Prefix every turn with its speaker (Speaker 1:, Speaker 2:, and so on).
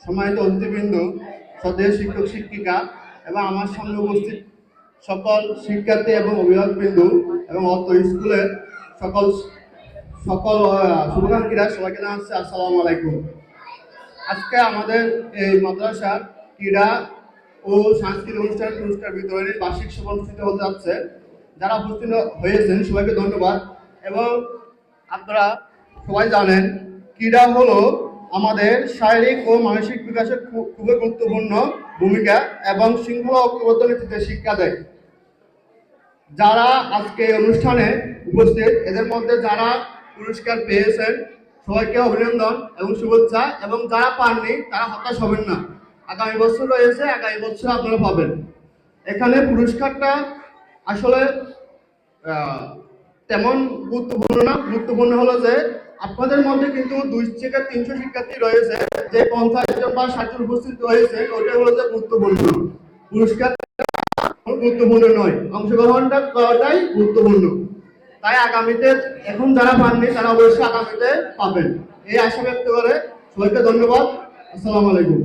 Speaker 1: সম্মানিত অতিথিবৃন্দ, শ্রদ্ধেয় শিক্ষক শিক্ষিকা এবং আমার সামনে উপস্থিত সকল শিক্ষার্থী এবং অভিভাবকবৃন্দ এবং অত্র স্কুলের সকল সকল শুভাকাঙ্ক্ষীরা সবাইকে জানাচ্ছি আসসালামু আলাইকুম। আজকে আমাদের এই মাদ্রাসার ক্রীড়া ও সাংস্কৃতিক অনুষ্ঠান পুরস্কার বিতরণের বার্ষিক সভা অনুষ্ঠিত হতে যাচ্ছে। যারা উপস্থিত হয়েছেন সবাইকে ধন্যবাদ। এবং আপনারা সবাই জানেন, ক্রীড়া হলো আমাদের শারীরিক ও মানসিক বিকাশে খুবই গুরুত্বপূর্ণ ভূমিকা এবং শৃঙ্খলা ঐক্যবদ্ধ নীতিতে শিক্ষা দেয়। যারা আজকে অনুষ্ঠানে উপস্থিত, এদের মধ্যে যারা পুরস্কার পেয়েছেন সবাইকে অভিনন্দন এবং শুভেচ্ছা, এবং যারা পাননি তারা হতাশ হবেন না। আগামী বছর রয়েছে, আগামী বছর আপনারা পাবেন। এখানে পুরস্কারটা আসলে তেমন গুরুত্বপূর্ণ না। গুরুত্বপূর্ণ হলো যে আপনাদের মধ্যে কিন্তু 200 থেকে 300 শিক্ষার্থী রয়েছে, যে 50 জন বা 60 জন উপস্থিত রয়েছে, ওটাই হলো যে গুরুত্বপূর্ণ। পুরস্কার গুরুত্বপূর্ণ নয়, অংশগ্রহণটা করাটাই গুরুত্বপূর্ণ। তাই আগামীতে এখন যারা পাননি তারা অবশ্যই আগামীতে পাবেন, এই আশা ব্যক্ত করে সবাইকে ধন্যবাদ। আসসালামু আলাইকুম।